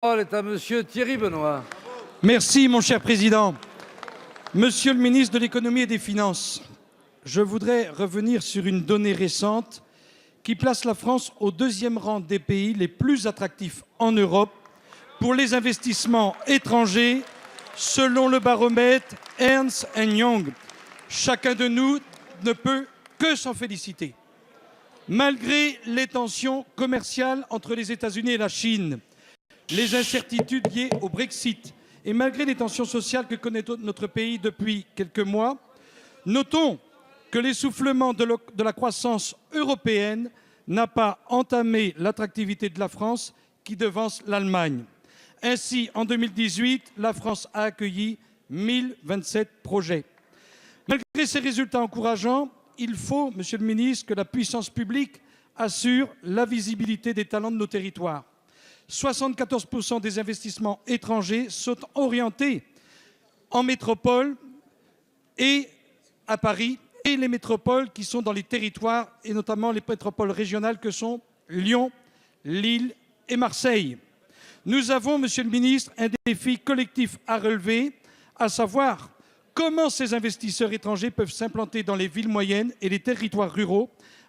parole est à Monsieur Thierry Benoît. Merci, mon cher président. Monsieur le ministre de l'économie et des finances, je voudrais revenir sur une donnée récente qui place la France au deuxième rang des pays les plus attractifs en Europe pour les investissements étrangers, selon le baromètre Ernst Young. Chacun de nous ne peut que s'en féliciter. Malgré les tensions commerciales entre les États-Unis et la Chine, les incertitudes liées au Brexit et malgré les tensions sociales que connaît notre pays depuis quelques mois, notons que l'essoufflement de la croissance européenne n'a pas entamé l'attractivité de la France qui devance l'Allemagne. Ainsi, en 2018, la France a accueilli 1027 projets. Malgré ces résultats encourageants, il faut, Monsieur le ministre, que la puissance publique assure la visibilité des talents de nos territoires. 74% des investissements étrangers sont orientés en métropole et à Paris, et les métropoles qui sont dans les territoires, et notamment les métropoles régionales que sont Lyon, Lille et Marseille. Nous avons, Monsieur le ministre, un défi collectif à relever, à savoir comment ces investisseurs étrangers peuvent s'implanter dans les villes moyennes et les territoires ruraux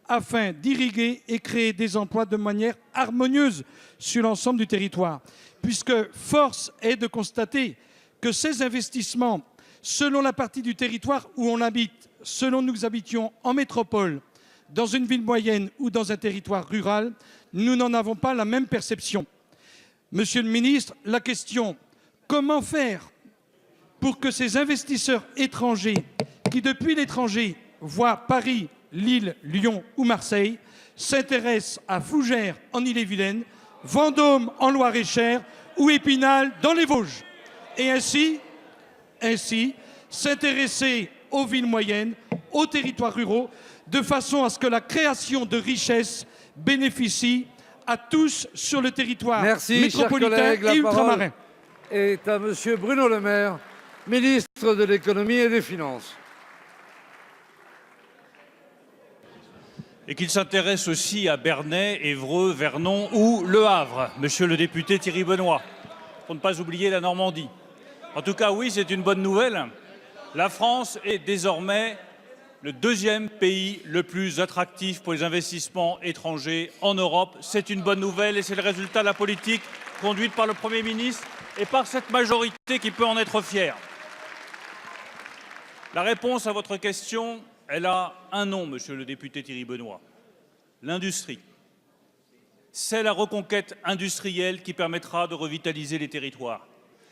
afin d'irriguer et créer des emplois de manière harmonieuse sur l'ensemble du territoire. Puisque force est de constater que ces investissements, selon la partie du territoire où on habite, selon nous habitions en métropole, dans une ville moyenne ou dans un territoire rural, nous n'en avons pas la même perception. Monsieur le ministre, la question, comment faire pour que ces investisseurs étrangers qui, depuis l'étranger, voient Paris, Lille, Lyon ou Marseille, s'intéressent à Fougères en Ille-et-Vilaine, Vendôme en Loir-et-Cher ou Épinal dans les Vosges, et ainsi s'intéresser aux villes moyennes, aux territoires ruraux, de façon à ce que la création de richesses bénéficie à tous sur le territoire métropolitain et ultramarin. Est à Monsieur Bruno Le Maire, ministre de l'économie et des finances. Et qu'il s'intéresse aussi à Bernay, Évreux, Vernon ou Le Havre, monsieur le député Thierry Benoît, pour ne pas oublier la Normandie. En tout cas, oui, c'est une bonne nouvelle. La France est désormais le deuxième pays le plus attractif pour les investissements étrangers en Europe. C'est une bonne nouvelle et c'est le résultat de la politique conduite par le Premier ministre et par cette majorité qui peut en être fière. La réponse à votre question, elle a un nom, monsieur le député Thierry Benoît, l'industrie. C'est la reconquête industrielle qui permettra de revitaliser les territoires.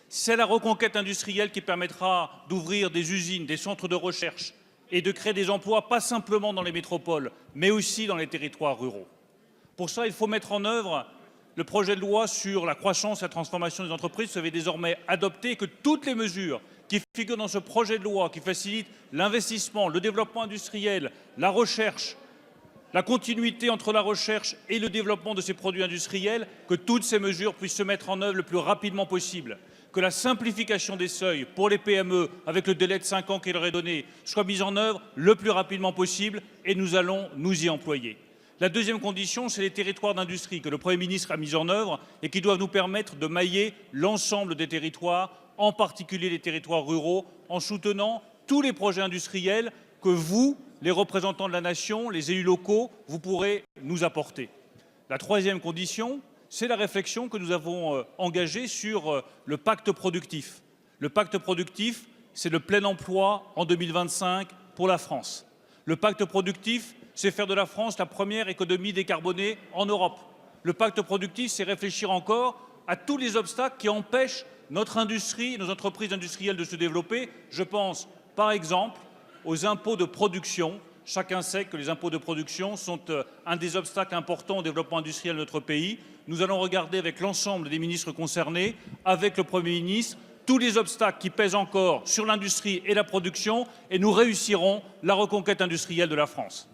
C'est la reconquête industrielle qui permettra d'ouvrir des usines, des centres de recherche et de créer des emplois, pas simplement dans les métropoles, mais aussi dans les territoires ruraux. Pour ça, il faut mettre en œuvre le projet de loi sur la croissance et la transformation des entreprises. Vous avez désormais adopté que toutes les mesures qui figurent dans ce projet de loi, qui facilitent l'investissement, le développement industriel, la recherche, la continuité entre la recherche et le développement de ces produits industriels, que toutes ces mesures puissent se mettre en œuvre le plus rapidement possible, que la simplification des seuils pour les PME, avec le délai de 5 ans qui leur est donné, soit mise en œuvre le plus rapidement possible, et nous allons nous y employer. La deuxième condition, c'est les territoires d'industrie que le Premier ministre a mis en œuvre et qui doivent nous permettre de mailler l'ensemble des territoires, en particulier les territoires ruraux, en soutenant tous les projets industriels que vous, les représentants de la nation, les élus locaux, vous pourrez nous apporter. La troisième condition, c'est la réflexion que nous avons engagée sur le pacte productif. Le pacte productif, c'est le plein emploi en 2025 pour la France. Le pacte productif, c'est faire de la France la première économie décarbonée en Europe. Le pacte productif, c'est réfléchir encore à tous les obstacles qui empêchent notre industrie, nos entreprises industrielles de se développer. Je pense, par exemple, aux impôts de production. Chacun sait que les impôts de production sont un des obstacles importants au développement industriel de notre pays. Nous allons regarder avec l'ensemble des ministres concernés, avec le Premier ministre, tous les obstacles qui pèsent encore sur l'industrie et la production, et nous réussirons la reconquête industrielle de la France.